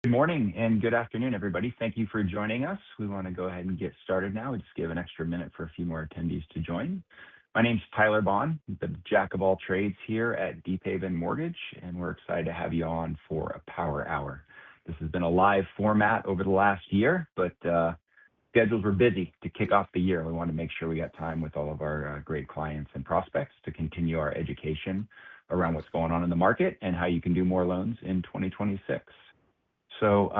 Good morning and good afternoon, everybody. Thank you for joining us. We want to go ahead and get started now. We just give an extra minute for a few more attendees to join. My name's Tyler Bond, the jack of all trades here at Deephaven Mortgage, and we're excited to have you on for a power hour. This has been a live format over the last year, but schedules were busy to kick off the year. We want to make sure we got time with all of our great clients and prospects to continue our education around what's going on in the market and how you can do more loans in 2026. So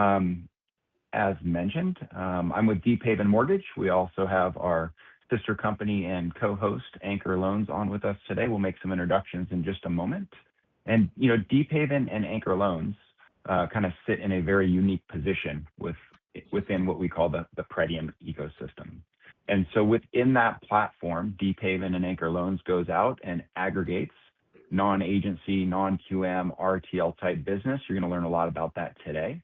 as mentioned, I'm with Deephaven Mortgage. We also have our sister company and co-host Anchor Loans on with us today. We'll make some introductions in just a moment. And, Deephaven and Anchor Loans kind of sit in a very unique position within what we call the Pretium ecosystem. And so within that platform, Deephaven and Anchor Loans goes out and aggregates non-agency, non-QM, RTL type business. You're going to learn a lot about that today.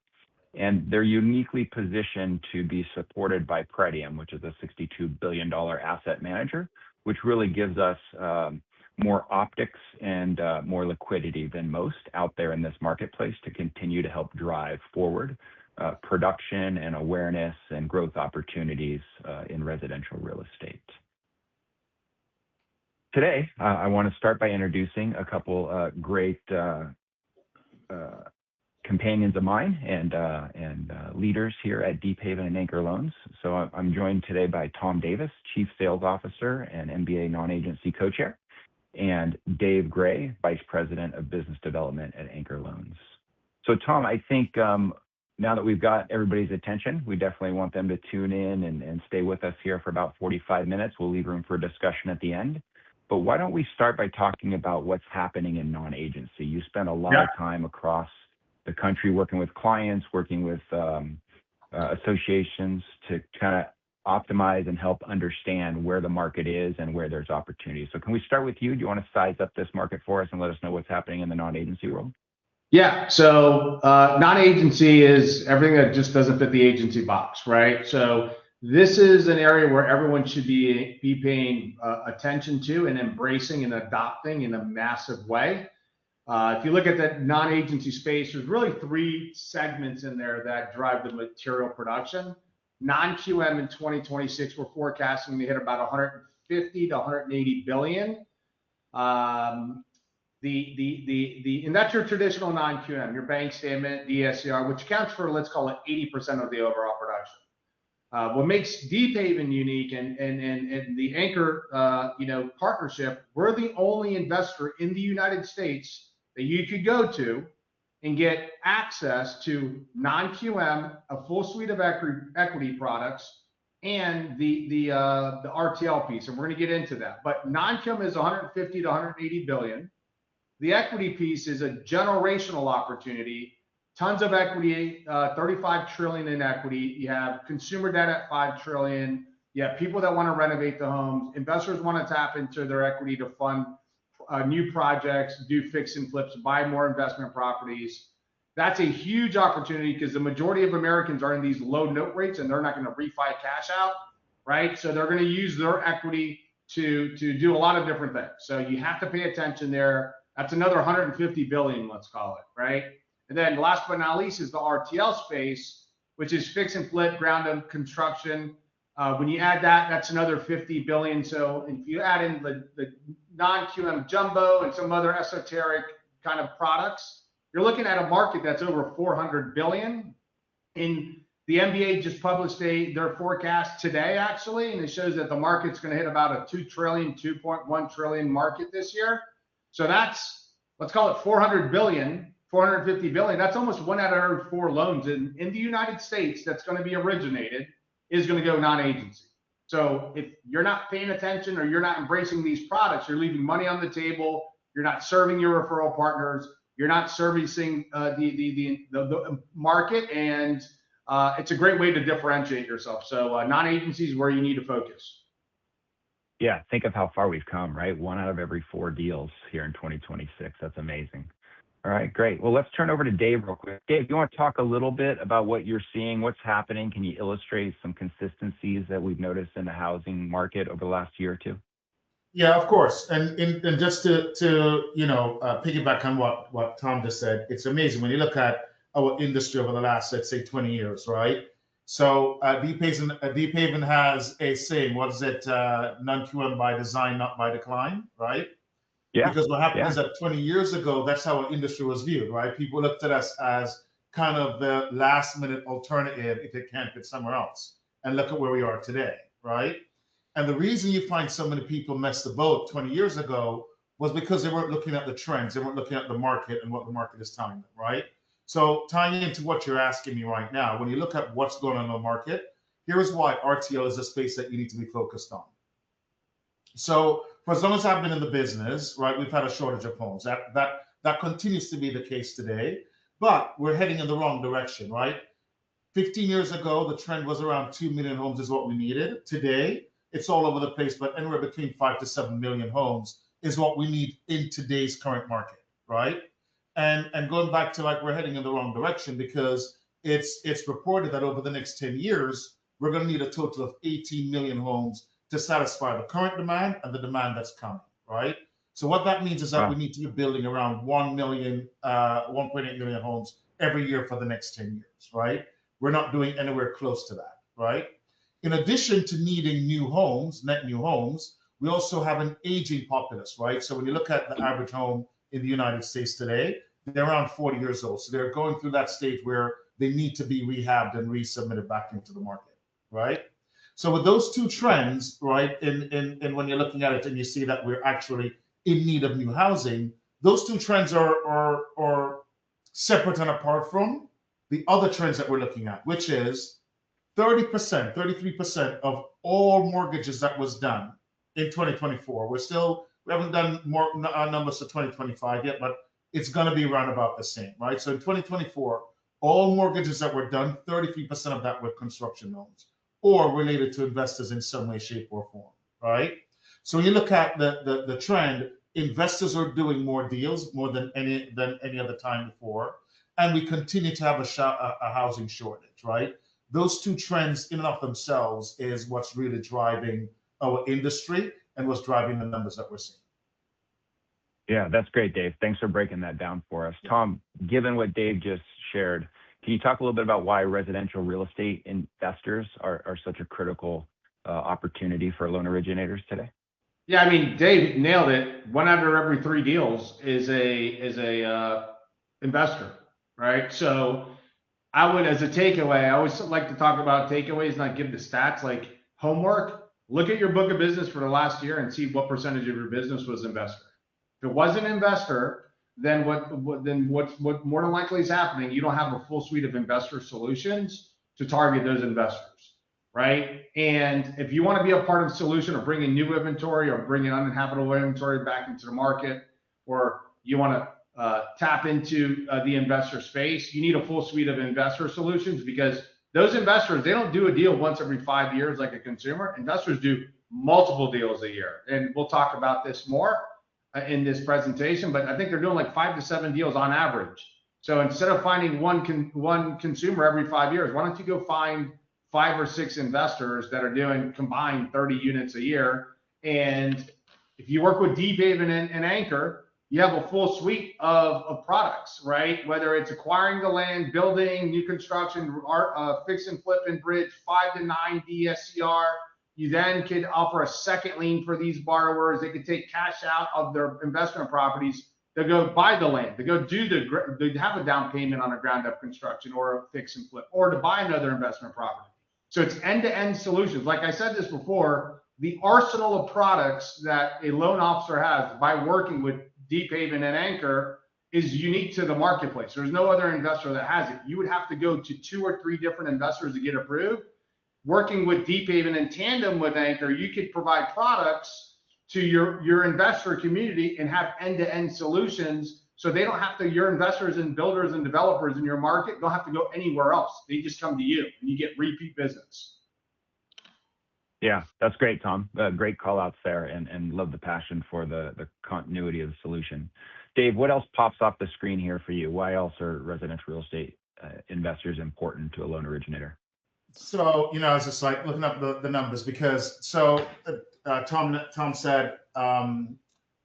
And they're uniquely positioned to be supported by Pretium, which is a $62 billion asset manager, which really gives us more optics and more liquidity than most out there in this marketplace to continue to help drive forward production and awareness and growth opportunities in residential real estate. Today, I want to start by introducing a couple great companions of mine and leaders here at Deephaven and Anchor Loans. So I'm joined today by Tom Davis, Chief Sales Officer and MBA Non-Agency Co-Chair, and Dave Gray, Vice President of Business Development at Anchor Loans. So Tom, I think now that we've got everybody's attention, we definitely want them to tune in and stay with us here for about 45 minutes. We'll leave room for discussion at the end. But why don't we start by talking about what's happening in non-agency? You spent a lot of time across the country working with clients, working with associations to kind of optimize and help understand where the market is and where there's opportunity. So can we start with you? Do you want to size up this market for us and let us know what's happening in the non-agency world? Yeah, so non-agency is everything that just doesn't fit the agency box, right? So this is an area where everyone should be paying attention to and embracing and adopting in a massive way. If you look at the non-agency space, there's really three segments in there that drive the material production. Non-QM in 2026, we're forecasting to hit about 150 to 180 billion. And that's your traditional non-QM, your bank statement, DSCR, which accounts for, let's call it 80% of the overall production. What makes Deephaven unique and the Anchor partnership, we're the only investor in the United States that you could go to and get access to non-QM, a full suite of equity products, and the RTL piece, and we're going to get into that. But non-QM is 150 to 180 billion. The equity piece is a generational opportunity. Tons of equity, 35 trillion in equity. You have consumer debt at 5 trillion. You have people that want to renovate the homes. Investors want to tap into their equity to fund new projects, do fix and flips, buy more investment properties. That's a huge opportunity because the majority of Americans are in these low note rates and they're not going to refi cash out, right? So they're going to use their equity to do a lot of different things. So you have to pay attention there. That's another 150 billion, let's call it, right? And then last but not least is the RTL space, which is fix and flip, ground up construction. When you add that, that's another 50 billion. So if you add in the non-QM jumbo and some other esoteric kind of products, you're looking at a market that's over 400 billion. And the MBA just published their forecast today, actually, and it shows that the market's going to hit about a 2 trillion, 2.1 trillion market this year. So that's, let's call it 400 billion. 450 billion, that's almost 1 out of every 4 loans in the United States that's going to be originated is going to go non-agency. So if you're not paying attention or you're not embracing these products, you're leaving money on the table, you're not serving your referral partners, you're not servicing the market, and it's a great way to differentiate yourself. So non-agency is where you need to focus. Yeah, think of how far we've come, right? 1 out of every 4 deals here in 2026. That's amazing. All right, great. Well, let's turn over to Dave real quick. Dave, you want to talk a little bit about what you're seeing, what's happening? Can you illustrate some consistencies that we've noticed in the housing market over the last year or two? Yeah, of course. And just to piggyback on what Tom just said, it's amazing when you look at our industry over the last, let's say, 20 years, right? So Deephaven has a saying, what is it? Non-QM by design, not by decline, right? Yeah. Because what happened Yeah. is that 20 years ago, that's how our industry was viewed, right? People looked at us as kind of the last minute alternative if they can't get somewhere else. And look at where we are today, right? And the reason you find so many people missed the boat 20 years ago was because they weren't looking at the trends. They weren't looking at the market and what the market is telling them, right? So tying into what you're asking me right now, when you look at what's going on in the market, here's why RTL is a space that you need to be focused on. So for as long as I've been in the business, right, we've had a shortage of homes. That continues to be the case today, but we're heading in the wrong direction, right? 15 years ago, the trend was around 2 million homes is what we needed. Today, it's all over the place, but anywhere between 5 to 7 million homes is what we need in today's current market, right? And going back to like we're heading in the wrong direction because it's reported that over the next 10 years, we're going to need a total of 18 million homes to satisfy the current demand and the demand that's coming, right? So what that means is that we need to be building around 1 million, 1.8 million homes every year for the next 10 years, right? We're not doing anywhere close to that, right? In addition to needing new homes, net new homes, we also have an aging populace, right? So when you look at the average home in the United States today, they're around 40 years old. So they're going through that stage where they need to be rehabbed and resubmitted back into the market, right? So with those two trends, right, and when you're looking at it and you see that we're actually in need of new housing, those two trends are separate and apart from the other trends that we're looking at, which is 30%, 33% of all mortgages that was done in 2024. We haven't done more numbers for 2025 yet, but it's going to be around about the same, right? So in 2024, all mortgages that were done, 33% of that were construction loans or related to investors in some way, shape, or form, right? So when you look at the trend, investors are doing more deals more than any other time before, and we continue to have a housing shortage, right? Those two trends in and of themselves is what's really driving our industry and what's driving the numbers that we're seeing. Yeah, that's great, Dave. Thanks for breaking that down for us. Tom, given what Dave just shared, can you talk a little bit about why residential real estate investors are such a critical opportunity for loan originators today? Yeah, I mean, Dave nailed it. One out of every 3 deals is a investor, right? So I would, as a takeaway, I always like to talk about takeaways, not give the stats. Like homework, look at your book of business for the last year and see what percentage of your business was investor. If it wasn't investor, then what more than likely is happening, you don't have a full suite of investor solutions to target those investors, right? And if you want to be a part of the solution or bring in new inventory or bring in uninhabitable inventory back into the market, or you want to tap into the investor space, you need a full suite of investor solutions, because those investors, they don't do a deal once every 5 years like a consumer. Investors do multiple deals a year. And we'll talk about this more in this presentation, but I think they're doing like 5 to 7 deals on average. So instead of finding one consumer every 5 years, why don't you go find 5 or 6 investors that are doing combined 30 units a year? And if you work with Deephaven and Anchor, you have a full suite of products, right? Whether it's acquiring the land, building, new construction, fix and flip and bridge, 5 to 9 DSCR. You then could offer a second lien for these borrowers. They could take cash out of their investment properties. They'll go buy the land. They go they have a down payment on a ground up construction or a fix and flip, or to buy another investment property. So it's end-to-end solutions. Like I said this before, the arsenal of products that a loan officer has by working with Deephaven and Anchor is unique to the marketplace. There's no other investor that has it. You would have to go to 2 or 3 different investors to get approved. Working with Deephaven in tandem with Anchor, you could provide products to your investor community and have end-to-end solutions, so they don't have to, your investors and builders and developers in your market don't have to go anywhere else. They just come to you and you get repeat business. Yeah, that's great, Tom. Great call outs there, and love the passion for the continuity of the solution. Dave, what else pops off the screen here for you? Why else are residential real estate investors important to a loan originator? So, I was just like looking up the numbers because Tom said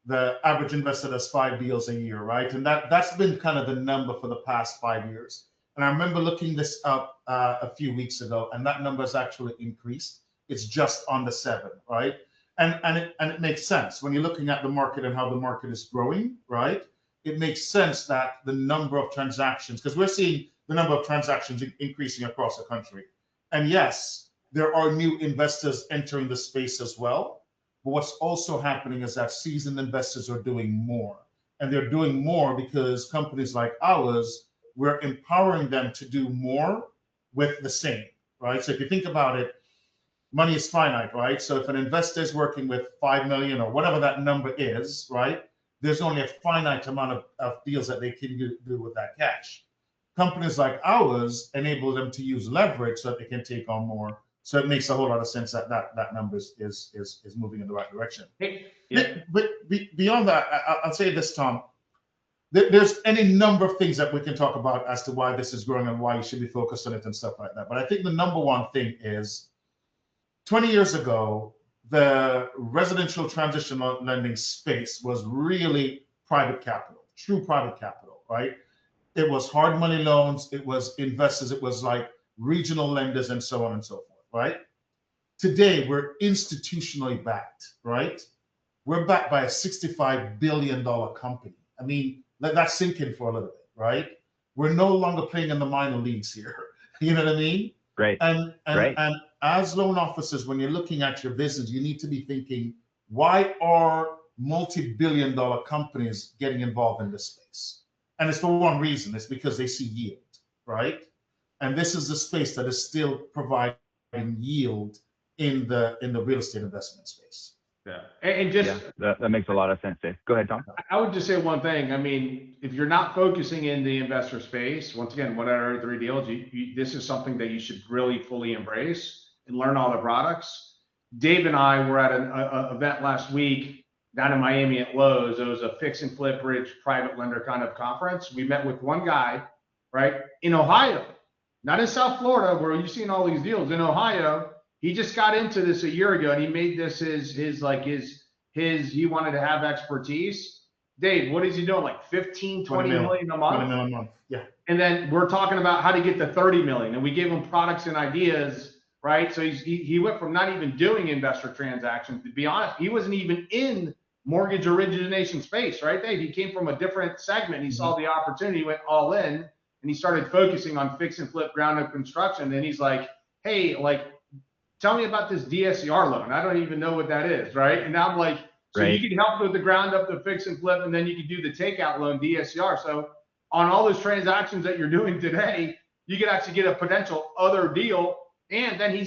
the average investor does 5 deals a year, right? And that's been kind of the number for the past 5 years. And I remember looking this up a few weeks ago, and that number has actually increased. It's just under 7, right? And it makes sense when you're looking at the market and how the market is growing, right? It makes sense that the number of transactions, because we're seeing the number of transactions increasing across the country. And yes, there are new investors entering the space as well. But what's also happening is that seasoned investors are doing more. And they're doing more because companies like ours, we're empowering them to do more with the same, right? So if you think about it, money is finite, right? So if an investor is working with 5 million or whatever that number is, right? There's only a finite amount of deals that they can do with that cash. Companies like ours enable them to use leverage so that they can take on more. So it makes a whole lot of sense that that number is moving in the right direction. But beyond that, I'll say this, Tom. There's any number of things that we can talk about as to why this is growing and why you should be focused on it and stuff like that. But I think the number one thing is 20 years ago, the residential transitional lending space was really private capital, true private capital, right? It was hard money loans, it was investors, it was like regional lenders and so on and so forth, right? Today, we're institutionally backed, right? We're backed by a $65 billion company. I mean, let that sink in for a little bit, right? We're no longer playing in the minor leagues here. You know what I mean? Right. And as loan officers, when you're looking at your business, you need to be thinking, why are multi-billion-dollar companies getting involved in this space? And it's for one reason, it's because they see yield, right? And this is the space that is still providing yield in the real estate investment space. Yeah. And just that makes a lot of sense, Dave. Go ahead, Tom. I would just say one thing. I mean, if you're not focusing in the investor space, once again, what are 3 deals? This is something that you should really fully embrace and learn all the products. Dave and I were at an event last week down in Miami at Lowe's. It was a fix and flip bridge private lender kind of conference. We met with one guy, right, in Ohio, not in South Florida where you've seen all these deals. In Ohio, he just got into this a year ago and he made this his he wanted to have expertise. Dave, what is he doing? Like 15, 20 million a month? 20 million a month, yeah. And then we're talking about how to get to 30 million. And we gave him products and ideas, right? So he went from not even doing investor transactions. To be honest, he wasn't even in mortgage origination space, right, Dave? He came from a different segment. He saw the opportunity, went all in, and he started focusing on fix and flip ground up construction. And he's like, hey, like, tell me about this DSCR loan. I don't even know what that is, right? And I'm like, so you can help with the ground up, the fix and flip, and then you can do the takeout loan, DSCR. So on all those transactions that you're doing today, you could actually get a potential other deal. And then we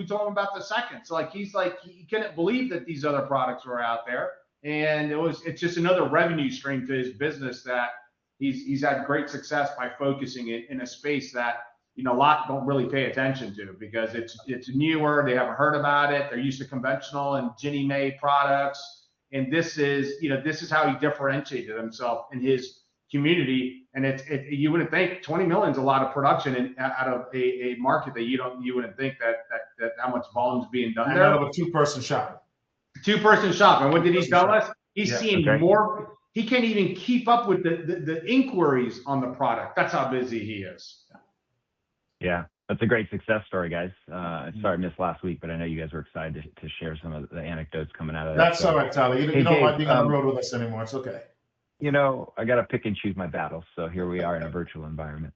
told him about the second. So like, he's like, he couldn't believe that these other products were out there. And it's just another revenue stream to his business that he's had great success by focusing in a space that, you know, a lot don't really pay attention to because it's newer. They haven't heard about it. They're used to conventional and Ginnie Mae products. And this is how he differentiated himself in his community. And you wouldn't think 20 million is a lot of production out of a market that you wouldn't think that how much volume is being done there. Out of a 2-person shop. 2-person shop. And what did he tell us? He's seeing more. He can't even keep up with the inquiries on the product. That's how busy he is. Yeah, that's a great success story, guys. Sorry I missed last week, but I know you guys were excited to share some of the anecdotes coming out of that. That's all right, Tyler. You don't like being on the road with us anymore. It's okay. You know, I got to pick and choose my battles. So here we are in a virtual environment.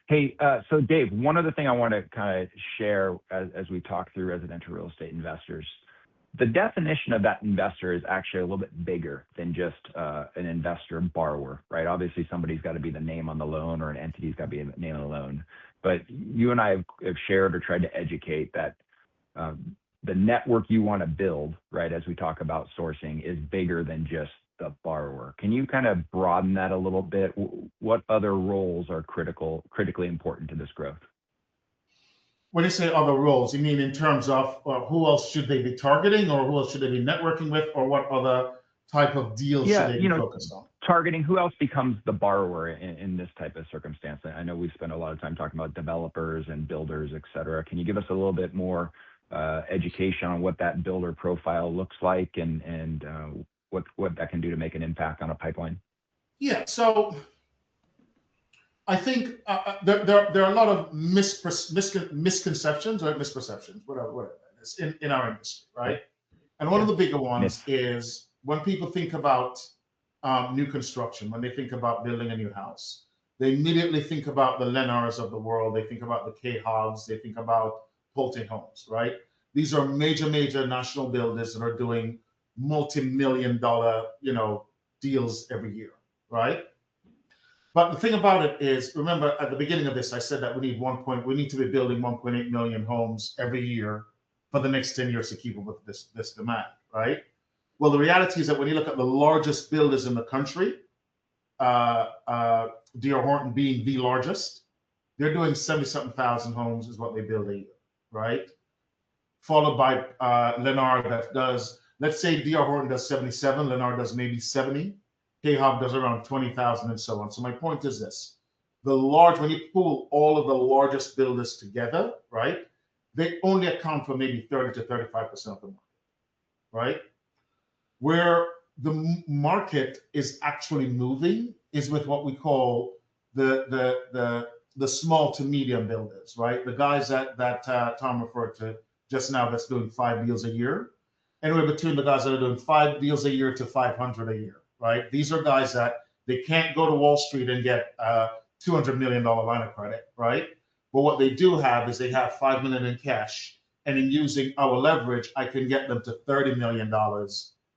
Hey, so Dave, one other thing I want to kind of share as we talk through residential real estate investors, the definition of that investor is actually a little bit bigger than just an investor borrower, right? Obviously, somebody's got to be the name on the loan or an entity's got to be the name on the loan. But you and I have shared or tried to educate that the network you want to build, right, as we talk about sourcing, is bigger than just the borrower. Can you kind of broaden that a little bit? What other roles are critically important to this growth? When you say other roles, you mean in terms of who else should they be targeting, or who else should they be networking with, or what other type of deals should they be focused on? Targeting who else becomes the borrower in this type of circumstance. I know we've spent a lot of time talking about developers and builders, et cetera. Can you give us a little bit more education on what that builder profile looks like and what that can do to make an impact on a pipeline? Yeah, so I think there are a lot of misconceptions or misperceptions, whatever it is, in our industry, right? And one of the bigger ones is when people think about new construction, when they think about building a new house, they immediately think about the Lennars of the world. They think about the K Hobbs. They think about Pulte Homes, right? These are major national builders that are doing multi-million dollar, deals every year, right? But the thing about it is, remember at the beginning of this, I said that we need to be building 1.8 million homes every year for the next 10 years to keep up with this demand, right? Well, the reality is that when you look at the largest builders in the country, D.R. Horton being the largest, they're doing 70-something thousand homes is what they build a year, right? Followed by Lennar that does, let's say D.R. Horton does 77, Lennar does maybe 70, K-Hob does around 20,000 and so on. So my point is this, when you pull all of the largest builders together, right, they only account for maybe 30 to 35% of the market, right? Where the market is actually moving is with what we call the small to medium builders, right? The guys that Tom referred to just now that's doing 5 deals a year. Anywhere between the guys that are doing 5 deals a year to 500 a year, right? These are guys that they can't go to Wall Street and get a $200 million line of credit, right? But what they do have is they have $5 million in cash, and in using our leverage, I can get them to $30 million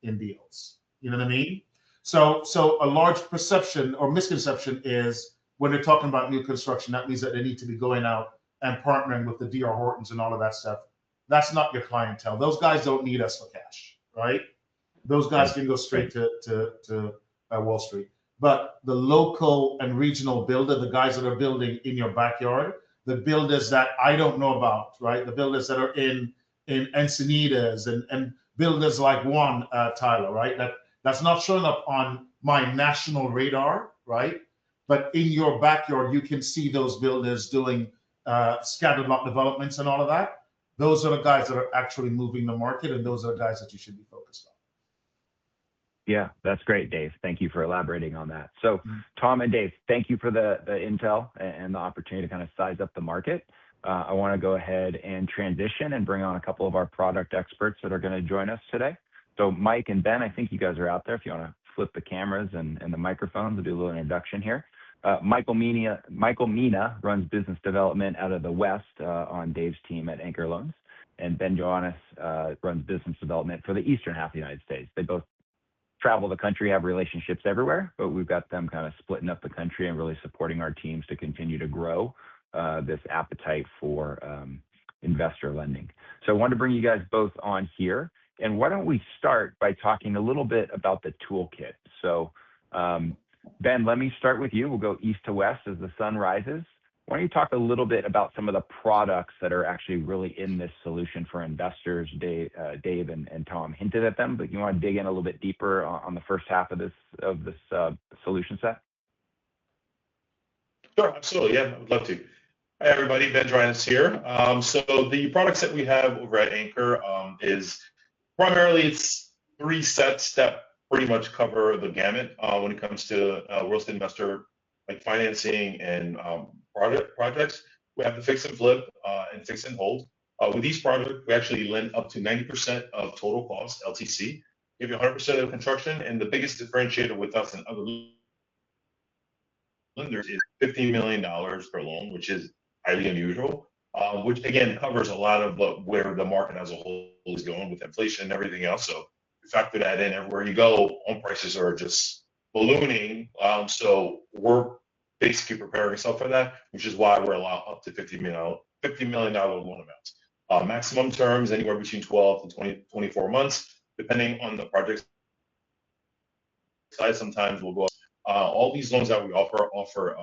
in deals. You know what I mean? So a large perception or misconception is when they're talking about new construction, that means that they need to be going out and partnering with the D.R. Hortons and all of that stuff. That's not your clientele. Those guys don't need us for cash, right? Those guys can go straight to Wall Street. But the local and regional builder, the guys that are building in your backyard, the builders that I don't know about, right? The builders that are in Encinitas and builders like Tyler, right? That's not showing up on my national radar, right? But in your backyard, you can see those builders doing scattered lot developments and all of that. Those are the guys that are actually moving the market, and those are the guys that you should be focused on. Yeah, that's great, Dave. Thank you for elaborating on that. So, Tom and Dave, thank you for the intel and the opportunity to kind of size up the market. I want to go ahead and transition and bring on a couple of our product experts that are going to join us today. So, Mike and Ben, I think you guys are out there. If you want to flip the cameras and the microphones, we'll do a little introduction here. Michael Mina runs business development out of the West on Dave's team at Anchor Loans, and Ben Johannes runs business development for the eastern half of the United States. They both travel the country, have relationships everywhere, but we've got them kind of splitting up the country and really supporting our teams to continue to grow this appetite for investor lending. So I wanted to bring you guys both on here. And why don't we start by talking a little bit about the toolkit. So Ben, let me start with you. We'll go east to west as the sun rises. Why don't you talk a little bit about some of the products that are actually really in this solution for investors? Dave and Tom hinted at them, but you want to dig in a little bit deeper on the first half of this solution set? Sure, absolutely. Yeah, I would love to. Hi, everybody. Ben Johannes here. So the products that we have over at Anchor is primarily it's 3 sets that pretty much cover the gamut when it comes to real estate investor like financing and projects. We have the fix and flip and fix and hold. With these products, we actually lend up to 90% of total cost, LTC, give you 100% of construction, and the biggest differentiator with us and other lenders is $15 million per loan, which is highly unusual, which again covers a lot of where the market as a whole is going with inflation and everything else. So you factor that in everywhere you go, home prices are just ballooning. So we're basically preparing ourselves for that, which is why we're allowed up to $50 million loan amounts. Maximum terms anywhere between 12 to 24 months, depending on the project size. Sometimes we'll go up. All these loans that we offer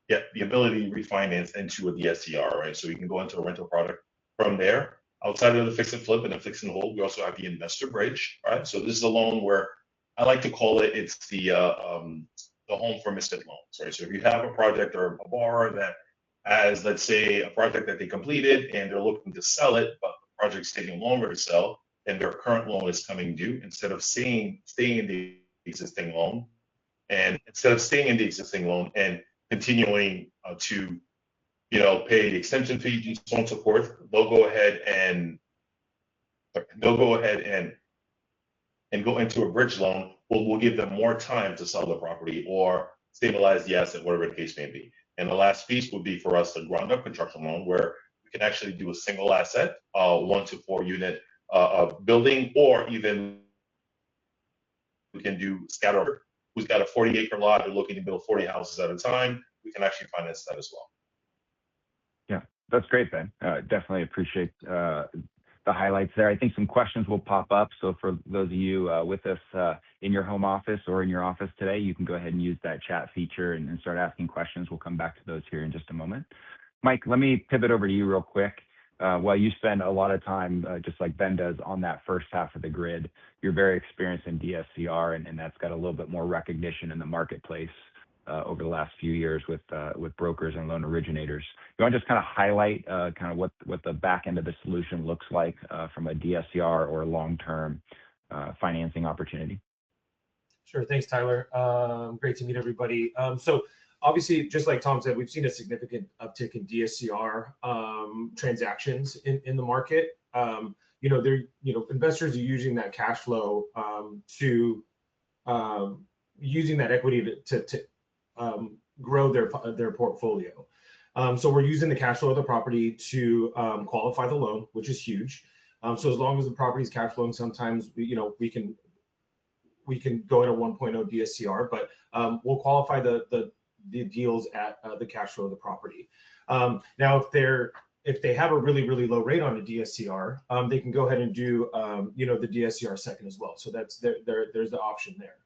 the ability to refinance into a DSCR, right? So you can go into a rental product from there. Outside of the fix and flip and the fix and hold, we also have the investor bridge, right? So this is a loan where I like to call it, it's the home for misfit loans, right? So if you have a project or a borrower that has, let's say, a project that they completed and they're looking to sell it, but the project's taking longer to sell and their current loan is coming due, instead of staying in the existing loan, and continuing to pay the extension fees and so on and so forth, they'll go ahead and go into a bridge loan. We'll give them more time to sell the property or stabilize the asset, whatever the case may be. And the last piece would be for us the ground up construction loan, where we can actually do a single asset, 1 to 4 unit building, or even we can do scatter. Who's got a 40-acre lot, they're looking to build 40 houses at a time, we can actually finance that as well. Yeah, that's great, Ben. Definitely appreciate the highlights there. I think some questions will pop up. So for those of you with us in your home office or in your office today, you can go ahead and use that chat feature and start asking questions. We'll come back to those here in just a moment. Mike, let me pivot over to you real quick. While you spend a lot of time, just like Ben does, on that first half of the grid, you're very experienced in DSCR, and that's got a little bit more recognition in the marketplace over the last few years with brokers and loan originators. You want to just kind of highlight kind of what the back end of the solution looks like from a DSCR or long-term financing opportunity? Sure. Thanks, Tyler. Great to meet everybody. So obviously, just like Tom said, we've seen a significant uptick in DSCR transactions in the market. Investors are using that cash flow to using that equity to grow their portfolio. So we're using the cash flow of the property to qualify the loan, which is huge. So as long as the property is cash flowing, sometimes we can go at a 1.0 DSCR, but we'll qualify the deals at the cash flow of the property. Now, if they have a really low rate on a DSCR, they can go ahead and do the DSCR second as well. So there's the option there.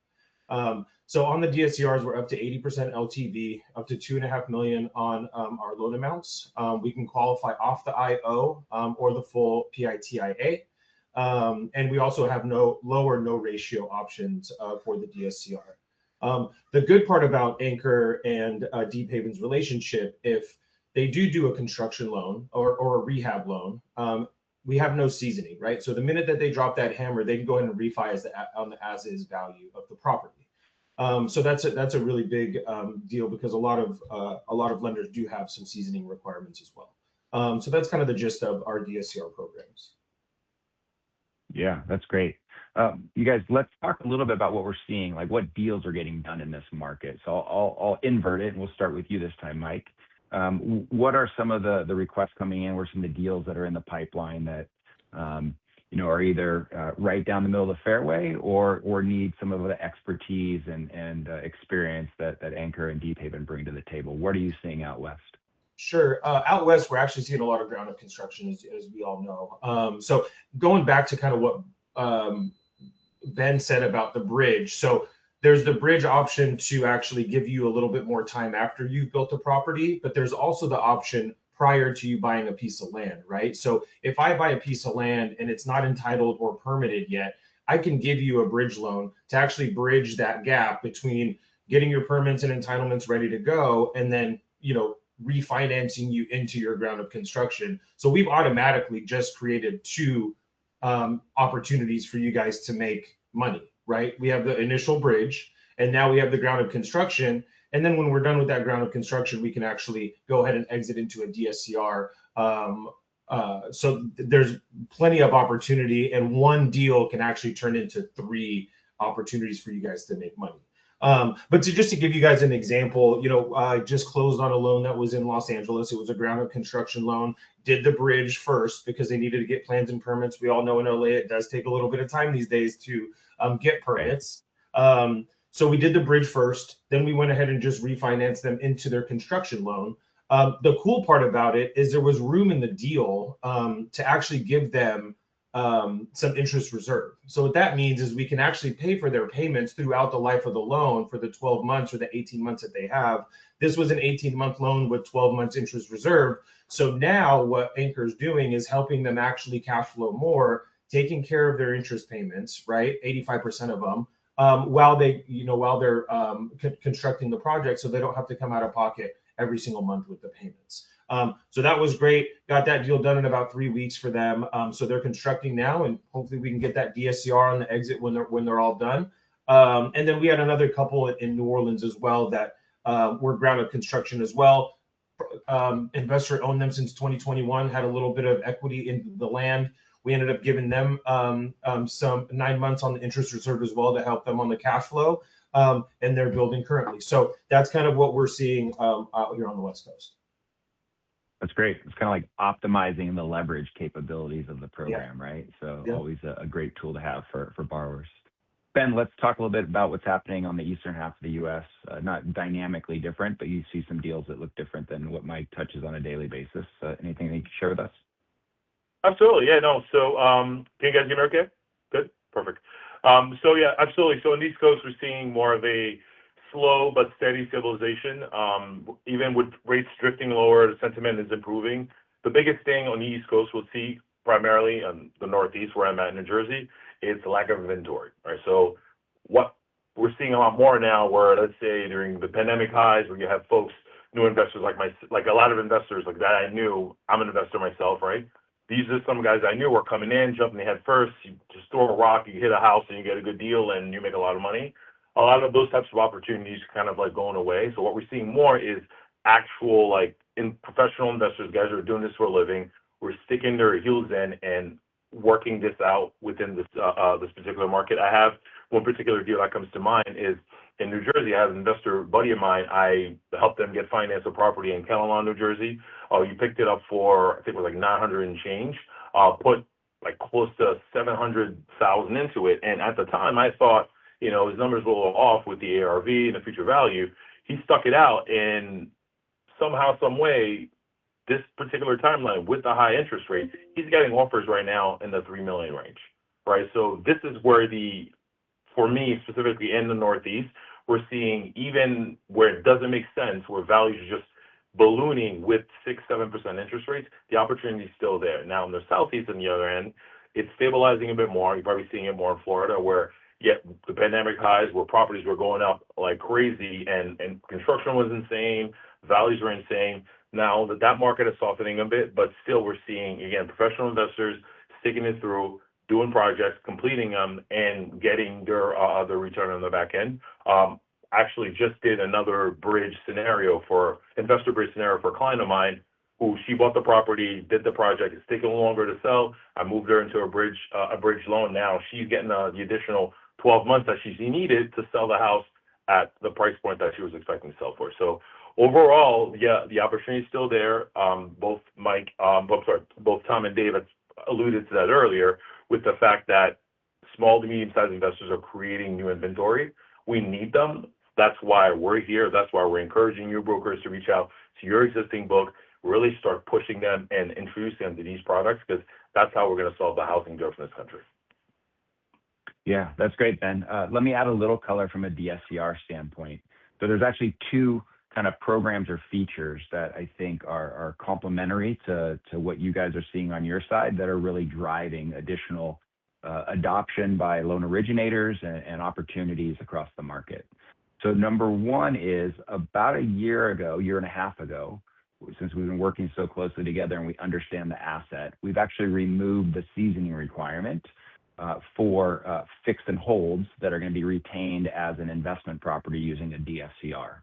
So on the DSCRs, we're up to 80% LTV, up to $2.5 million on our loan amounts. We can qualify off the IO or the full PITIA. And we also have no ratio options for the DSCR. The good part about Anchor and Deephaven's relationship, if they do a construction loan or a rehab loan, we have no seasoning, right? So the minute that they drop that hammer, they can go ahead and refi on the as-is value of the property. So that's a really big deal, because a lot of lenders do have some seasoning requirements as well. So that's kind of the gist of our DSCR programs. Yeah, that's great. You guys, let's talk a little bit about what we're seeing, like what deals are getting done in this market. So I'll invert it, and we'll start with you this time, Mike. What are some of the requests coming in? What are some of the deals that are in the pipeline that are either right down the middle of the fairway or need some of the expertise and experience that Anchor and Deephaven bring to the table? What are you seeing out west? Sure. Out west, we're actually seeing a lot of ground up construction, as we all know. So going back to kind of what Ben said about the bridge. So there's the bridge option to actually give you a little bit more time after you've built a property, but there's also the option prior to you buying a piece of land, right? So if I buy a piece of land and it's not entitled or permitted yet, I can give you a bridge loan to actually bridge that gap between getting your permits and entitlements ready to go and then, refinancing you into your ground up construction. So we've automatically just created 2 opportunities for you guys to make money, right? We have the initial bridge, and now we have the ground up construction. And then when we're done with that ground up construction, we can actually go ahead and exit into a DSCR. So there's plenty of opportunity, and one deal can actually turn into 3 opportunities for you guys to make money. But just to give you guys an example, I just closed on a loan that was in Los Angeles. It was a ground up construction loan. Did the bridge first because they needed to get plans and permits. We all know in LA it does take a little bit of time these days to get permits. So we did the bridge first. Then we went ahead and just refinanced them into their construction loan. The cool part about it is there was room in the deal to actually give them some interest reserve. So what that means is we can actually pay for their payments throughout the life of the loan for the 12 months or the 18 months that they have. This was an 18-month loan with 12 months interest reserve. So now what Anchor's doing is helping them actually cash flow more, taking care of their interest payments, right? 85% of them, while they're constructing the project, so they don't have to come out of pocket every single month with the payments. So that was great. Got that deal done in about 3 weeks for them. So they're constructing now, and hopefully we can get that DSCR on the exit when they're all done. And then we had another couple in New Orleans as well that were ground-up construction as well. Investor owned them since 2021, had a little bit of equity in the land. We ended up giving them some 9 months on the interest reserve as well to help them on the cash flow, and they're building currently. So that's kind of what we're seeing out here on the West Coast. That's great. It's kind of like optimizing the leverage capabilities of the program, right? So always a great tool to have for borrowers. Ben, let's talk a little bit about what's happening on the eastern half of the U.S. Not dynamically different, but you see some deals that look different than what Mike touches on a daily basis. Anything that you can share with us? Absolutely. Yeah, no. So can you guys hear me okay? Good? Perfect. So yeah, absolutely. So on the East Coast, we're seeing more of a slow but steady stabilization. Even with rates drifting lower, the sentiment is improving. The biggest thing on the East Coast we'll see primarily on the Northeast, where I'm at in New Jersey, is the lack of inventory, right? So what we're seeing a lot more now, where let's say during the pandemic highs, where you have folks, new investors like a lot of investors like that I knew, I'm an investor myself, right? These are some guys I knew were coming in, jumping ahead first. You just throw a rock, you hit a house, and you get a good deal, and you make a lot of money. A lot of those types of opportunities kind of like going away. So what we're seeing more is actual like in professional investors, guys who are doing this for a living, we're sticking their heels in and working this out within this this particular market. I have one particular deal that comes to mind is in New Jersey. I have an investor buddy of mine. I helped them get finance a property in Kelowna, New Jersey. You picked it up for, I think it was like 900 and change. Put like close to 700,000 into it. And at the time I thought, you know, his numbers were a little off with the ARV and the future value. He stuck it out, and somehow, some way, this particular timeline with the high interest rate, he's getting offers right now in the $3 million range, right? So this is where for me specifically in the Northeast, we're seeing even where it doesn't make sense, where values are just ballooning with 6-7% interest rates, the opportunity is still there. Now in the Southeast, on the other end, it's stabilizing a bit more. You're probably seeing it more in Florida, where the pandemic highs, where properties were going up like crazy, and construction was insane, values were insane. Now that market is softening a bit, but still we're seeing, again, professional investors sticking it through, doing projects, completing them, and getting their return on the back end. Actually just did another investor bridge scenario for a client of mine, who she bought the property, did the project. It's taking longer to sell. I moved her into a bridge loan. Now she's getting the additional 12 months that she needed to sell the house at the price point that she was expecting to sell for. So overall, yeah, the opportunity is still there. Both Tom and Dave alluded to that earlier, with the fact that small to medium-sized investors are creating new inventory. We need them. That's why we're here. That's why we're encouraging your brokers to reach out to your existing book, really start pushing them and introducing them to these products, because that's how we're going to solve the housing growth in this country. Yeah, that's great, Ben. Let me add a little color from a DSCR standpoint. So there's actually two kind of programs or features that I think are complementary to what you guys are seeing on your side, that are really driving additional adoption by loan originators and opportunities across the market. So number one is, about a year and a half ago, since we've been working so closely together and we understand the asset, we've actually removed the seasoning requirement for fix and holds that are going to be retained as an investment property using a DSCR.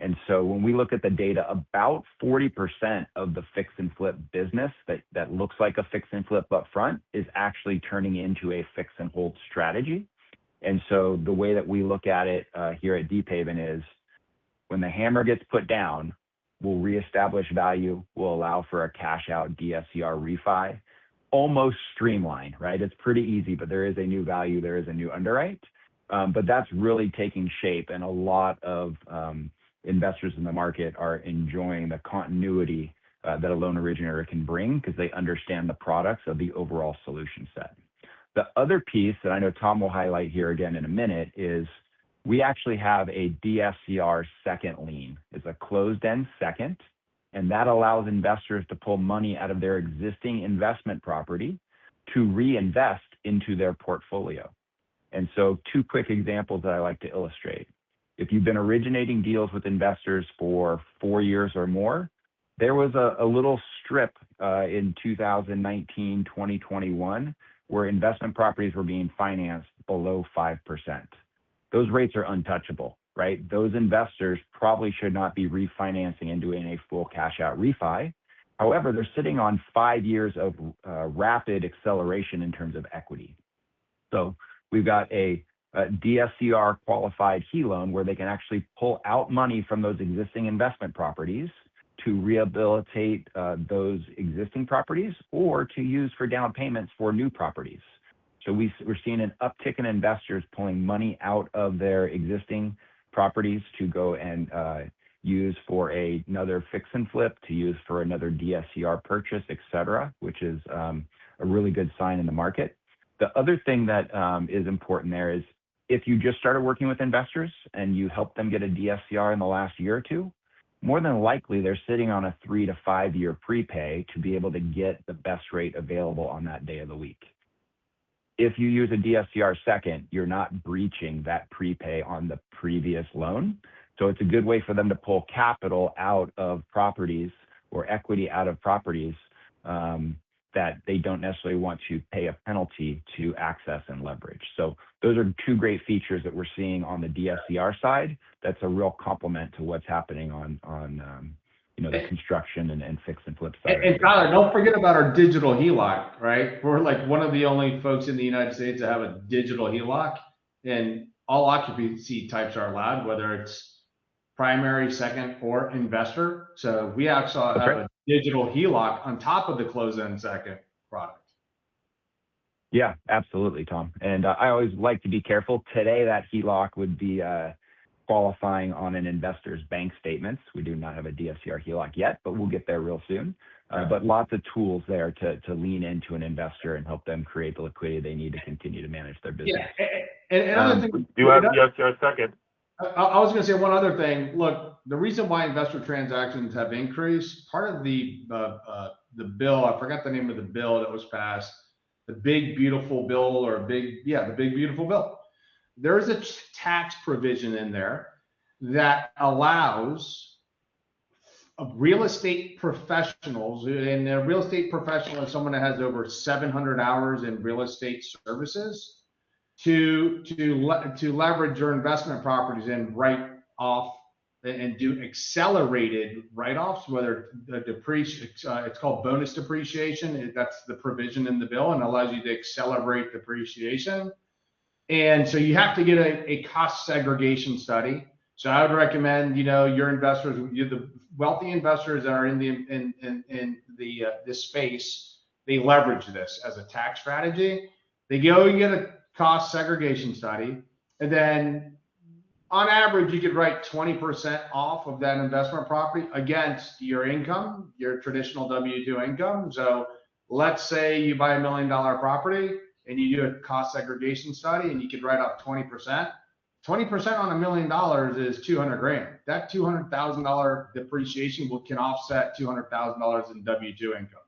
And so when we look at the data, about 40% of the fix and flip business that looks like a fix and flip up front is actually turning into a fix and hold strategy. And so the way that we look at it here at Deephaven is, when the hammer gets put down, we'll reestablish value, we'll allow for a cash out DSCR refi, almost streamlined, right? It's pretty easy, but there is a new value, there is a new underwrite. But that's really taking shape, and a lot of investors in the market are enjoying the continuity that a loan originator can bring, because they understand the products of the overall solution set. The other piece that I know Tom will highlight here again in a minute is, we actually have a DSCR second lien. It's a closed-end second, and that allows investors to pull money out of their existing investment property to reinvest into their portfolio. And so two quick examples that I like to illustrate. If you've been originating deals with investors for 4 years or more, there was a little strip in 2019, 2021, where investment properties were being financed below 5%. Those rates are untouchable, right? Those investors probably should not be refinancing and doing a full cash out refi. However, they're sitting on 5 years of rapid acceleration in terms of equity. So we've got a DSCR qualified HE loan where they can actually pull out money from those existing investment properties to rehabilitate those existing properties or to use for down payments for new properties. So we're seeing an uptick in investors pulling money out of their existing properties to go and use for another fix and flip, to use for another DSCR purchase, et cetera, which is a really good sign in the market. The other thing that is important there is if you just started working with investors and you helped them get a DSCR in the last year or two, more than likely they're sitting on a 3 to 5 year prepay to be able to get the best rate available on that day of the week. If you use a DSCR second, you're not breaching that prepay on the previous loan. So it's a good way for them to pull capital out of properties or equity out of properties that they don't necessarily want to pay a penalty to access and leverage. So those are two great features that we're seeing on the DSCR side. That's a real complement to what's happening on the construction and fix and flip side. And Tyler, don't forget about our digital HELOC, right? We're like one of the only folks in the United States that have a digital HELOC, and all occupancy types are allowed, whether it's primary, second, or investor. So we actually have a digital HELOC on top of the close-end second product. Yeah, absolutely, Tom. And I always like to be careful. Today, that HELOC would be qualifying on an investor's bank statements. We do not have a DSCR HELOC yet, but we'll get there real soon. But lots of tools there to lean into an investor and help them create the liquidity they need to continue to manage their business. Yeah, and another thing. Do you have DSCR second? I was going to say one other thing. Look, the reason why investor transactions have increased, part of the bill, I forgot the name of the bill that was passed, the Big Beautiful Bill the Big Beautiful Bill. There is a tax provision in there that allows real estate professionals, and a real estate professional is someone that has over 700 hours in real estate services, to leverage your investment properties and write off and do accelerated write-offs, whether the it's called bonus depreciation. That's the provision in the bill and allows you to accelerate depreciation. And so you have to get a cost segregation study. So I would recommend, your investors, the wealthy investors that are in this space, they leverage this as a tax strategy. They go and get a cost segregation study, and then on average you could write 20% off of that investment property against your income, your traditional W-2 income. So let's say you buy $1 million property and you do a cost segregation study and you could write off 20%. 20% on $1 million is $200,000. That $200,000 depreciation can offset $200,000 in W-2 income.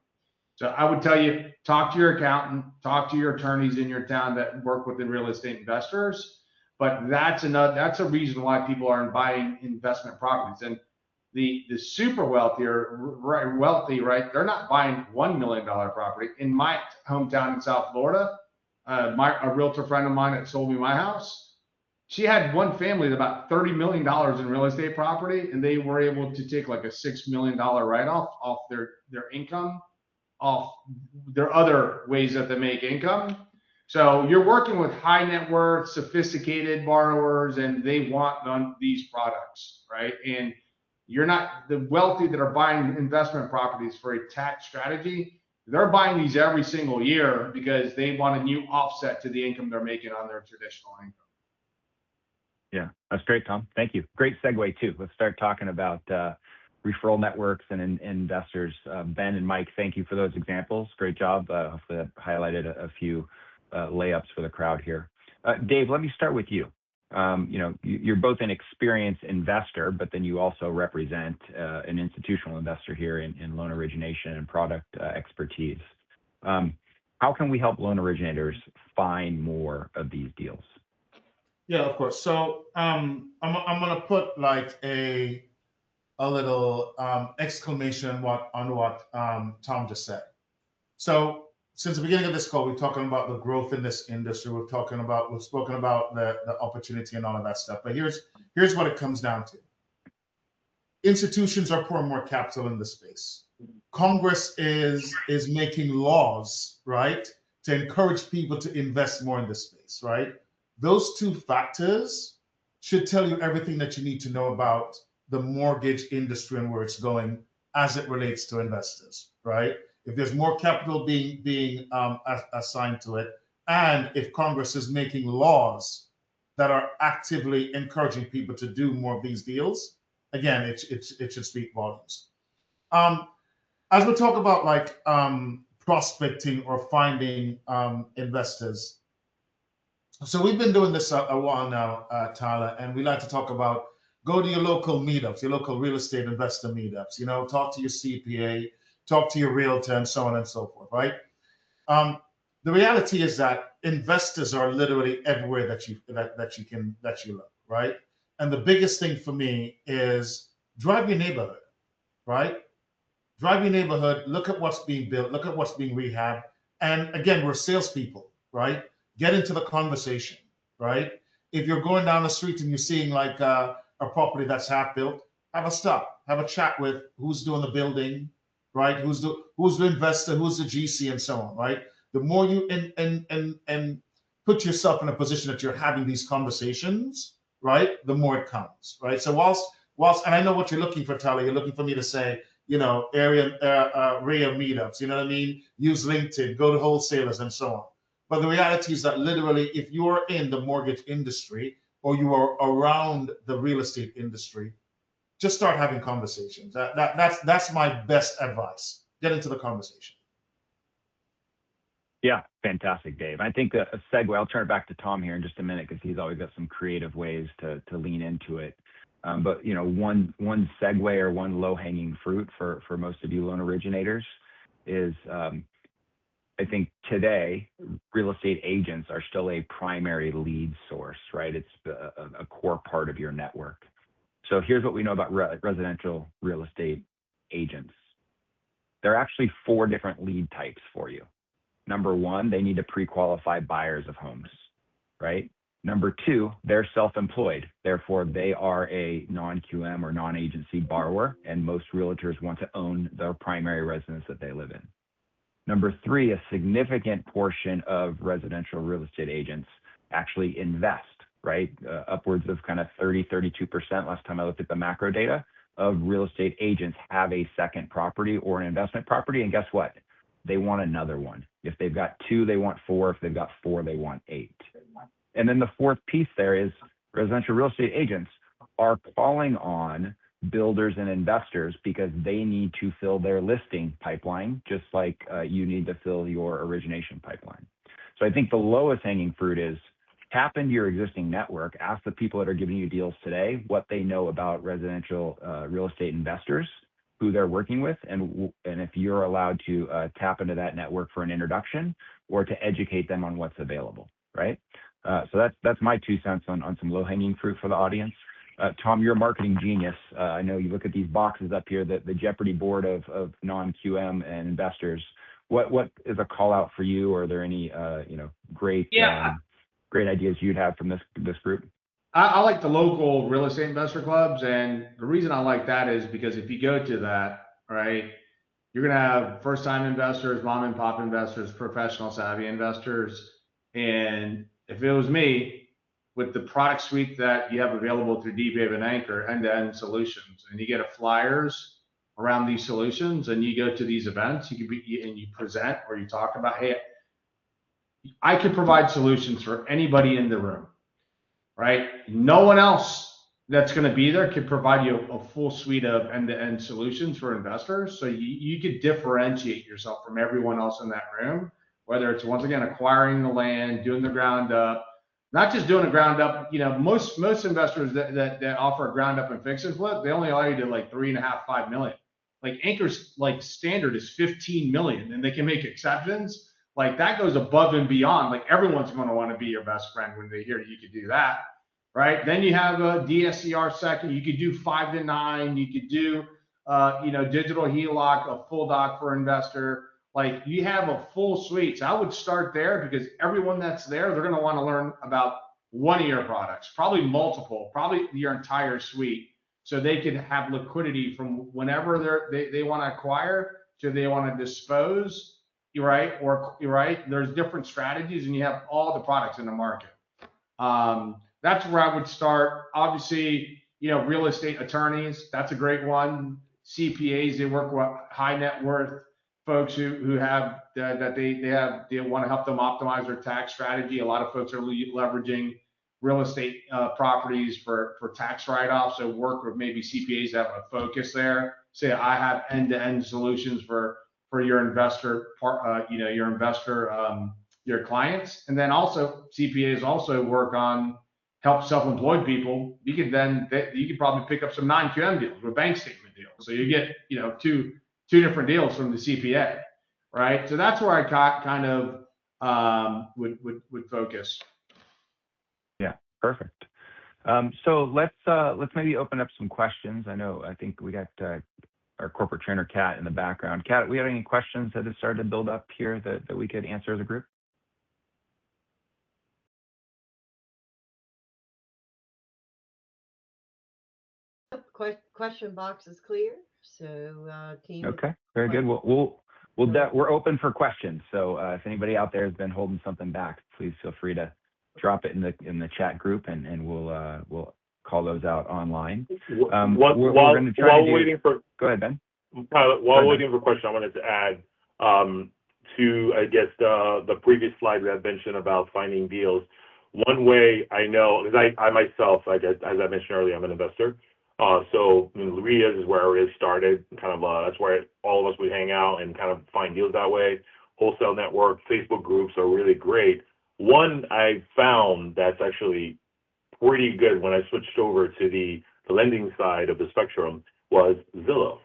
So I would tell you, talk to your accountant, talk to your attorneys in your town that work with the real estate investors. But that's a reason why people aren't buying investment properties. And the super wealthy, right? They're not buying $1 million property. In my hometown in South Florida, a realtor friend of mine that sold me my house, she had one family with about $30 million in real estate property, and they were able to take like a $6 million write-off off their income, off their other ways that they make income. So you're working with high net worth, sophisticated borrowers, and they want these products, right? And you're not the wealthy that are buying investment properties for a tax strategy. They're buying these every single year because they want a new offset to the income they're making on their traditional income. Yeah, that's great, Tom. Thank you. Great segue too. Let's start talking about referral networks and investors. Ben and Mike, thank you for those examples. Great job. Hopefully that highlighted a few layups for the crowd here. Dave, let me start with you. You're both an experienced investor, but then you also represent an institutional investor here in loan origination and product expertise. How can we help loan originators find more of these deals? Yeah, of course. So I'm gonna put like a little exclamation on what Tom just said. So since the beginning of this call, we're talking about the growth in this industry. We've spoken about the opportunity and all of that stuff. But here's what it comes down to. Institutions are pouring more capital in the space. Congress is making laws, right, to encourage people to invest more in this space, right? Those two factors should tell you everything that you need to know about the mortgage industry and where it's going as it relates to investors, right? If there's more capital being assigned to it, and if Congress is making laws that are actively encouraging people to do more of these deals, again, it should speak volumes. As we talk about like prospecting or finding investors, so we've been doing this a while now, Tyler, and we like to talk about go to your local meetups, your local real estate investor meetups. You know, talk to your CPA, talk to your realtor, and so on and so forth, right? The reality is that investors are literally everywhere that you look, right? And the biggest thing for me is drive your neighborhood, right? Drive your neighborhood, look at what's being built, look at what's being rehabbed. And again, we're salespeople, right? Get into the conversation, right? If you're going down the street and you're seeing like a property that's half built, have a stop, have a chat with who's doing the building, right? Who's the investor, who's the GC, and so on, right? The more you and put yourself in a position that you're having these conversations, right? The more it comes, right? So whilst and I know what you're looking for, Tyler, you're looking for me to say, you know, area meetups, you know what I mean? Use LinkedIn, go to wholesalers, and so on. But the reality is that literally, if you are in the mortgage industry or you are around the real estate industry, just start having conversations. That's my best advice. Get into the conversation. Yeah, fantastic, Dave. I think a segue, I'll turn it back to Tom here in just a minute because he's always got some creative ways to lean into it. But you know, one segue or one low-hanging fruit for most of you loan originators is I think today real estate agents are still a primary lead source, right? It's a core part of your network. So here's what we know about residential real estate agents. There are actually 4 different lead types for you. Number 1, they need to pre-qualify buyers of homes, right? Number 2, they're self-employed. Therefore, they are a non-QM or non-agency borrower, and most realtors want to own their primary residence that they live in. Number 3, a significant portion of residential real estate agents actually invest, right? Upwards of kind of 32% last time I looked at the macro data of real estate agents have a second property or an investment property. And guess what? They want another one. If they've got 2, they want 4. If they've got 4, they want 8. And then the 4th piece there is residential real estate agents are calling on builders and investors because they need to fill their listing pipeline, just like you need to fill your origination pipeline. So I think the lowest hanging fruit is tap into your existing network, ask the people that are giving you deals today what they know about residential real estate investors, who they're working with, and if you're allowed to tap into that network for an introduction or to educate them on what's available, right? So that's my 2 cents on some low-hanging fruit for the audience. Tom, you're a marketing genius. I know you look at these boxes up here, the Jeopardy board of non-QM and investors. What is a call out for you? Or are there any great ideas you'd have from this group? I like the local real estate investor clubs, and the reason I like that is because if you go to that, right, you're gonna have first-time investors, mom and pop investors, professional savvy investors, and if it was me, with the product suite that you have available through Deephaven Anchor, end-to-end solutions, and you get a flyers around these solutions, and you go to these events, and you present or you talk about, hey, I could provide solutions for anybody in the room, right? No one else that's going to be there could provide you a full suite of end-to-end solutions for investors. So you could differentiate yourself from everyone else in that room, whether it's, once again, acquiring the land, doing the ground up, not just doing a ground up. You know, most investors that offer a ground up and fix and flip, they only allow you to like 3.5, 5 million. Like Anchor's like standard is 15 million, and they can make exceptions. Like that goes above and beyond. Like everyone's going to want to be your best friend when they hear you could do that, right? Then you have a DSCR second. You could do 5 to 9. You could do, digital HELOC, a full doc for investor, like you have a full suite. So I would start there because everyone that's there, they're going to want to learn about one of your products, probably multiple, probably your entire suite. So they can have liquidity from whenever they want to acquire to they want to dispose, right? Or right, there's different strategies, and you have all the products in the market. That's where I would start. Obviously, real estate attorneys, that's a great one. CPAs, they work with high net worth folks who have that they want to help them optimize their tax strategy. A lot of folks are leveraging real estate properties for tax write-offs. So work with maybe CPAs that have a focus there. Say I have end-to-end solutions for your investor your clients. And then also CPAs also work on help self-employed people. You could probably pick up some non-QM deals with bank statement deals. So you get two different deals from the CPA, right? So that's where I kind of would focus. Yeah, perfect. So let's maybe open up some questions. I think we got our corporate trainer Kat in the background. Kat, we have any questions that have started to build up here that we could answer as a group? Question box is clear. So team. Okay, very good. We're open for questions. So if anybody out there has been holding something back, please feel free to drop it in the chat group, and we'll call those out online. While waiting for, go ahead, Ben. While waiting for question, I wanted to add to, I guess, the previous slide that I mentioned about finding deals. One way I know, because I myself, as I mentioned earlier, I'm an investor. So Luia's is where I really started. Kind of that's where all of us would hang out and kind of find deals that way. Wholesale network, Facebook groups are really great. One I found that's actually pretty good when I switched over to the lending side of the spectrum was Zillow.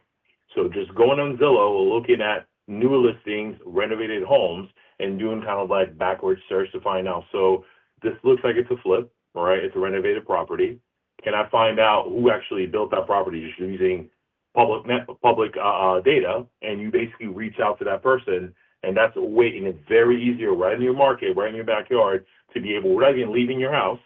So just going on Zillow, looking at new listings, renovated homes, and doing kind of like backwards search to find out. So this looks like it's a flip, all right? It's a renovated property. Can I find out who actually built that property just using public data? And you basically reach out to that person, and that's a way, and it's very easier right in your market, right in your backyard, to be able, without even leaving your house,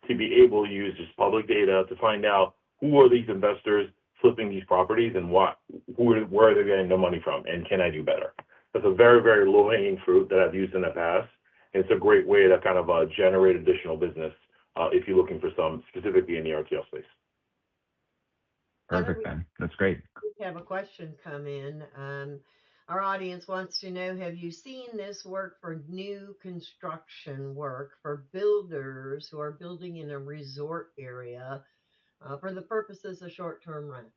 to be able to use just public data to find out who are these investors flipping these properties and where are they getting the money from, and can I do better? That's a very, very low-hanging fruit that I've used in the past. And it's a great way to kind of generate additional business if you're looking for some specifically in the RTL space. Perfect, Ben. That's great. We have a question come in. Our audience wants to know, have you seen this work for new construction work for builders who are building in a resort area for the purposes of short-term rent?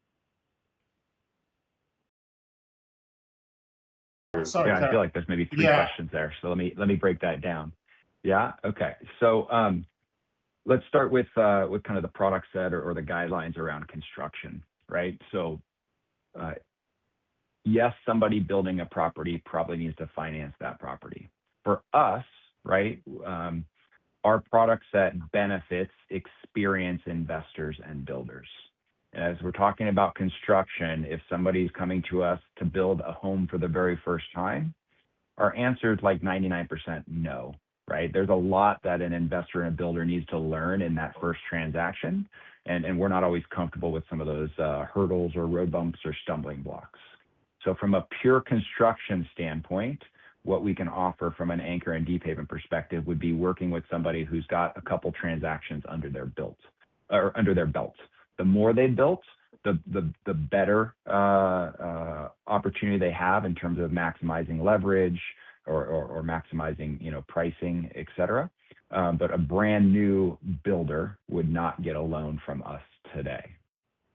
Sorry, yeah, I feel like there's maybe three questions there. So let me break that down. Yeah. Okay. So let's start with kind of the product set or the guidelines around construction, right? So yes, somebody building a property probably needs to finance that property. For us, right, our product set benefits experienced investors and builders. As we're talking about construction, if somebody's coming to us to build a home for the very first time, our answer is like 99% no, right? There's a lot that an investor and a builder needs to learn in that first transaction, and we're not always comfortable with some of those hurdles or road bumps or stumbling blocks. So from a pure construction standpoint, what we can offer from an Anchor and Deephaven perspective would be working with somebody who's got a couple transactions under their belt. The more they built, the better opportunity they have in terms of maximizing leverage or maximizing pricing, et cetera. But a brand new builder would not get a loan from us today.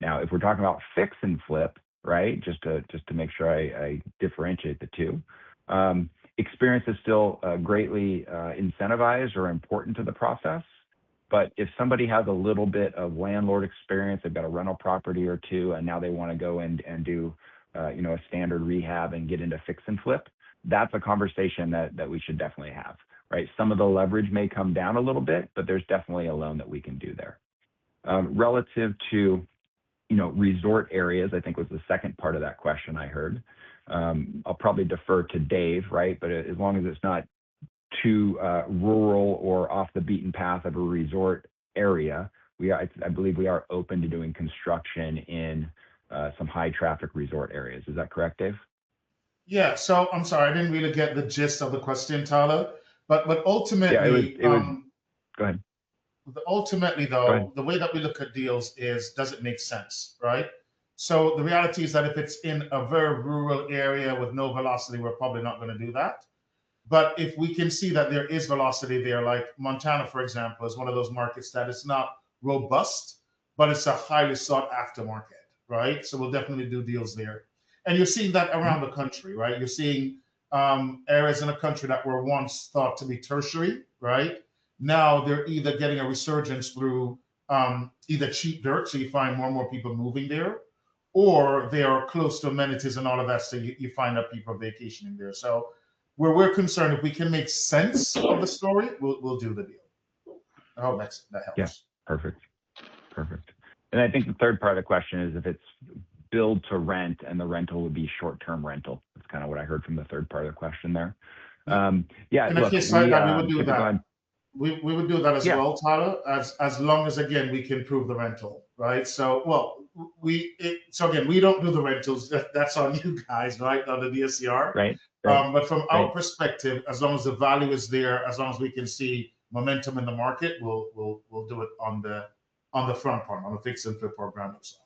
Now, if we're talking about fix and flip, right, just to make sure I differentiate the two, experience is still greatly incentivized or important to the process. But if somebody has a little bit of landlord experience, they've got a rental property or two, and now they want to go and do a standard rehab and get into fix and flip, that's a conversation that we should definitely have, right? Some of the leverage may come down a little bit, but there's definitely a loan that we can do there. Relative to resort areas, I think was the second part of that question I heard. I'll probably defer to Dave, right? But as long as it's not too rural or off the beaten path of a resort area, I believe we are open to doing construction in some high traffic resort areas. Is that correct, Dave? Yeah. So I'm sorry, I didn't really get the gist of the question, Tyler. But ultimately, it was. Go ahead. Ultimately, though, the way that we look at deals is, does it make sense, right? So the reality is that if it's in a very rural area with no velocity, we're probably not going to do that. But if we can see that there is velocity there, like Montana, for example, is one of those markets that is not robust, but it's a highly sought after market, right? So we'll definitely do deals there. And you're seeing that around the country, right? You're seeing areas in the country that were once thought to be tertiary, right? Now they're either getting a resurgence through either cheap dirt, so you find more and more people moving there, or they are close to amenities and all of that, so you find that people are vacationing there. So where we're concerned, if we can make sense of the story, we'll do the deal. I hope that helps. Yeah, perfect. And I think the third part of the question is if it's build to rent and the rental would be short-term rental. That's kind of what I heard from the third part of the question there. Yeah, in look, a case like that, we would do that. On, we would do that as well, Tyler, as long as, again, we can prove the rental, right? So, well, again, we don't do the rentals. That's on you guys, right, on the DSCR. Right. But from our perspective, as long as the value is there, as long as we can see momentum in the market, we'll do it on the front part, on the fix and flip or ground up side.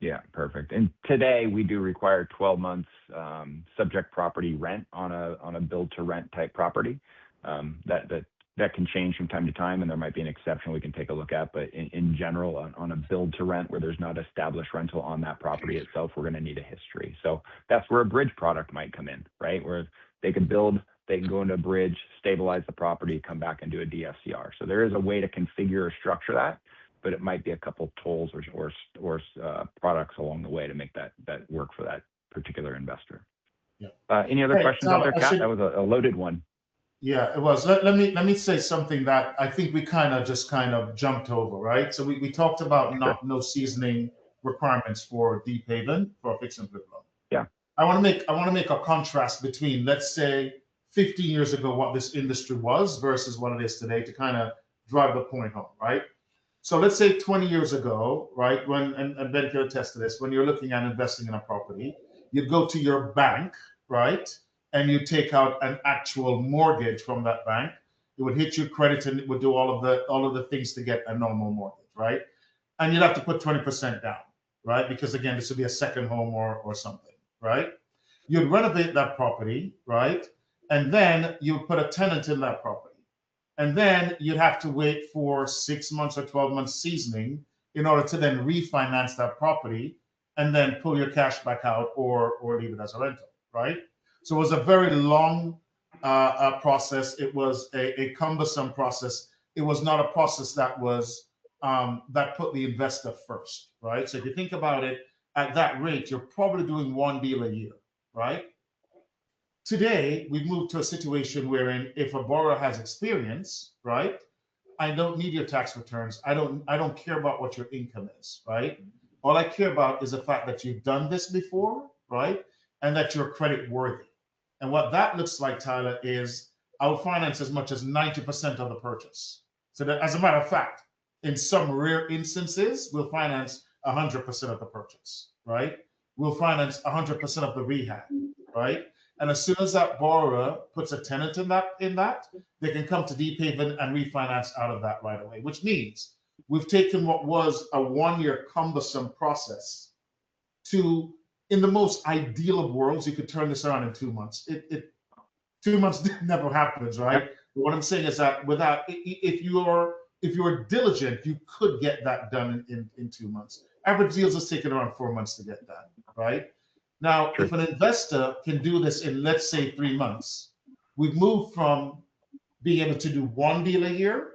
Yeah, perfect. And today we do require 12 months subject property rent on a build to rent type property. That can change from time to time, and there might be an exception we can take a look at. But in general, on a build to rent where there's not established rental on that property itself, we're going to need a history. So that's where a bridge product might come in, right? Where they can build, they can go into a bridge, stabilize the property, come back and do a DSCR. So there is a way to configure or structure that, but it might be a couple tools or products along the way to make that work for that particular investor. Yeah. Any other questions out there, Kat? That was a loaded one. Yeah, it was. Let me say something that I think we kind of jumped over, right? So we talked about no seasoning requirements for Deephaven for a fix and flip loan. Yeah. I want to make a contrast between, let's say, 15 years ago what this industry was versus what it is today to kind of drive the point home, right? So let's say 20 years ago, right, when and Ben can attest to this, when you're looking at investing in a property, you'd go to your bank, right? And you take out an actual mortgage from that bank. It would hit your credit and it would do all of the things to get a normal mortgage, right? And you'd have to put 20% down, right? Because again, this would be a second home or something, right? You'd renovate that property, right? And then you would put a tenant in that property. And then you'd have to wait for 6 months or 12 months seasoning in order to then refinance that property and then pull your cash back out or leave it as a rental, right? So it was a very long process. It was a cumbersome process. It was not a process that was that put the investor first, right? So if you think about it, at that rate, you're probably doing one deal a year, right? Today, we've moved to a situation wherein if a borrower has experience, right, I don't need your tax returns. I don't care about what your income is, right? All I care about is the fact that you've done this before, right, and that you're credit worthy. And what that looks like, Tyler, is I'll finance as much as 90% of the purchase. So that, as a matter of fact, in some rare instances, we'll finance 100% of the purchase, right? We'll finance 100% of the rehab, right? And as soon as that borrower puts a tenant in that, they can come to Deephaven and refinance out of that right away, which means we've taken what was a 1-year cumbersome process to, in the most ideal of worlds, you could turn this around in 2 months. 2 months never happens, right? But what I'm saying is that if you're diligent, you could get that done in 2 months. Average deals is taking around 4 months to get done, right? Now, if an investor can do this in, let's say, 3 months, we've moved from being able to do 1 deal a year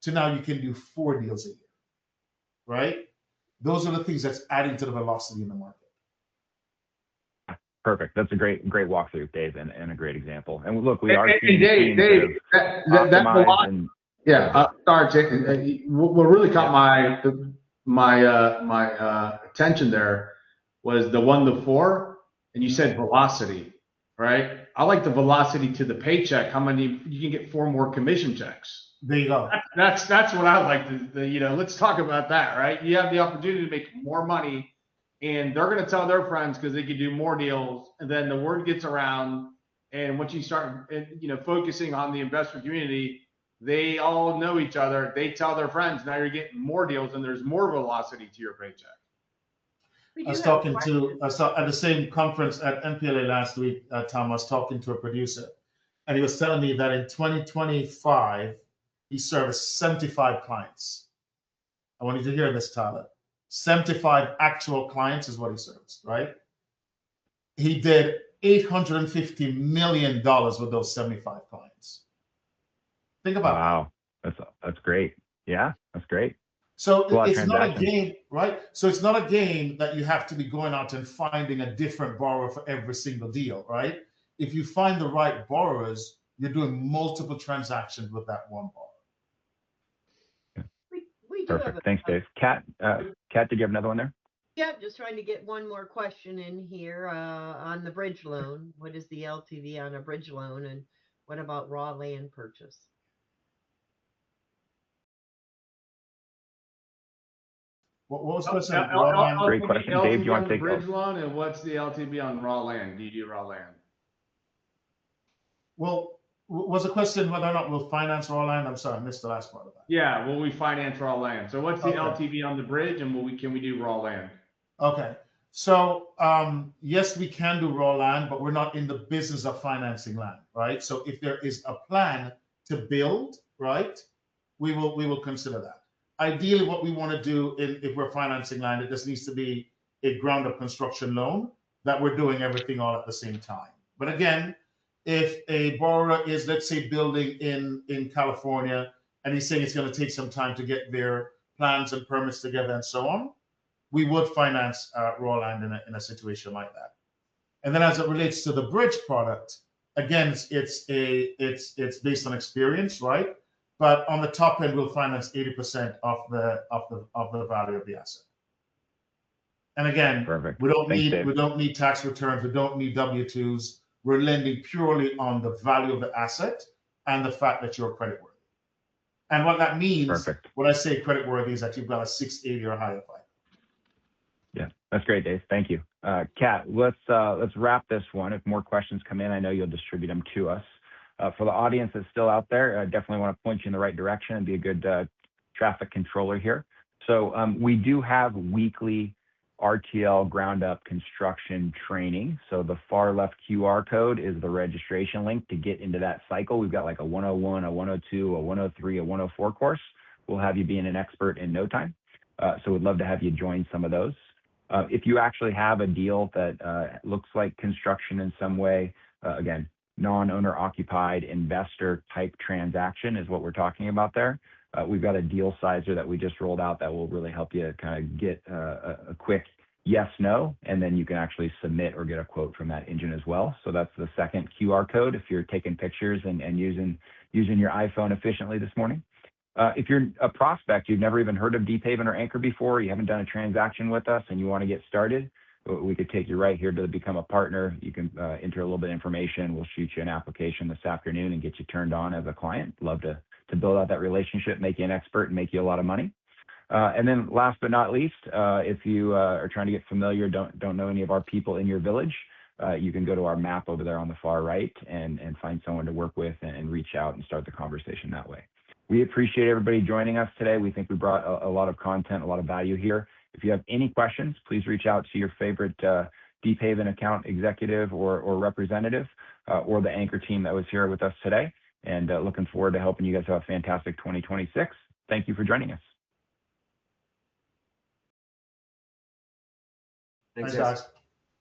to now you can do 4 deals a year, right? Those are the things that's adding to the velocity in the market. Perfect. That's a great walkthrough, Dave, and a great example. And look, we are seeing Dave, that velocity. Sorry, what really caught my attention there was the 1 to 4, and you said velocity, right? I like the velocity to the paycheck. How many you can get 4 more commission checks. There you go. That's what I like. Let's talk about that, right? You have the opportunity to make more money, and they're going to tell their friends because they can do more deals, and then the word gets around. And once you start, focusing on the investor community, they all know each other. They tell their friends. Now you're getting more deals, and there's more velocity to your paycheck. I was at the same conference at MPLA last week, Tom. I was talking to a producer, and he was telling me that in 2025, he serviced 75 clients. I want you to hear this, Tyler. 75 actual clients is what he serviced, right? He did $850 million with those 75 clients. Think about wow. That's great. Yeah, that's great. So it's not a game, right? So it's not a game that you have to be going out and finding a different borrower for every single deal, right? If you find the right borrowers, you're doing multiple transactions with that one borrower. Perfect. Thanks, Dave. Kat, did you have another one there? Yeah, just trying to get one more question in here on the bridge loan. What is the LTV on a bridge loan, and what about raw land purchase? What was the question? Great question. Dave, do you want to take bridge loan, and what's the LTV on raw land? Do you do raw land? Well, was the question whether or not we'll finance raw land? I'm sorry, I missed the last part of that. Yeah, will we finance raw land? So what's the LTV on the bridge, and can we do raw land? Okay, so yes, we can do raw land, but we're not in the business of financing land, right? So if there is a plan to build, right, we will consider that. Ideally, what we want to do if we're financing land, it just needs to be a ground-up construction loan that we're doing everything all at the same time. But again, if a borrower is, let's say, building in California, and he's saying it's going to take some time to get their plans and permits together and so on, we would finance raw land in a situation like that. And then as it relates to the bridge product, again, it's based on experience, right? But on the top end, we'll finance 80% of the value of the asset. And again, perfect. we don't need tax returns. We don't need W-2s. We're lending purely on the value of the asset and the fact that you're creditworthy. And what that means, when I say creditworthy, is that you've got a 680 or higher FICO. Yeah, that's great, Dave. Thank you. Kat, let's wrap this one. If more questions come in, I know you'll distribute them to us. For the audience that's still out there, I definitely want to point you in the right direction and be a good traffic controller here. So we do have weekly RTL ground up construction training. So the far left QR code is the registration link to get into that cycle. We've got like a 101, a 102, a 103, a 104 course. We'll have you being an expert in no time. So we'd love to have you join some of those. If you actually have a deal that looks like construction in some way, again, non-owner occupied investor type transaction is what we're talking about there. We've got a deal sizer that we just rolled out that will really help you kind of get a quick yes, no, and then you can actually submit or get a quote from that engine as well. So that's the second QR code if you're taking pictures and using your iPhone efficiently this morning. If you're a prospect, you've never even heard of Deephaven or Anchor before, you haven't done a transaction with us and you want to get started, we could take you right here to become a partner. You can enter a little bit of information. We'll shoot you an application this afternoon and get you turned on as a client. Love to build out that relationship, make you an expert, and make you a lot of money. And then last but not least, if you are trying to get familiar, don't know any of our people in your village, you can go to our map over there on the far right and find someone to work with and reach out and start the conversation that way. We appreciate everybody joining us today. We think we brought a lot of content, a lot of value here. If you have any questions, please reach out to your favorite Deephaven account executive or representative or the Anchor team that was here with us today. And looking forward to helping you guys have a fantastic 2026. Thank you for joining us. Thanks, guys.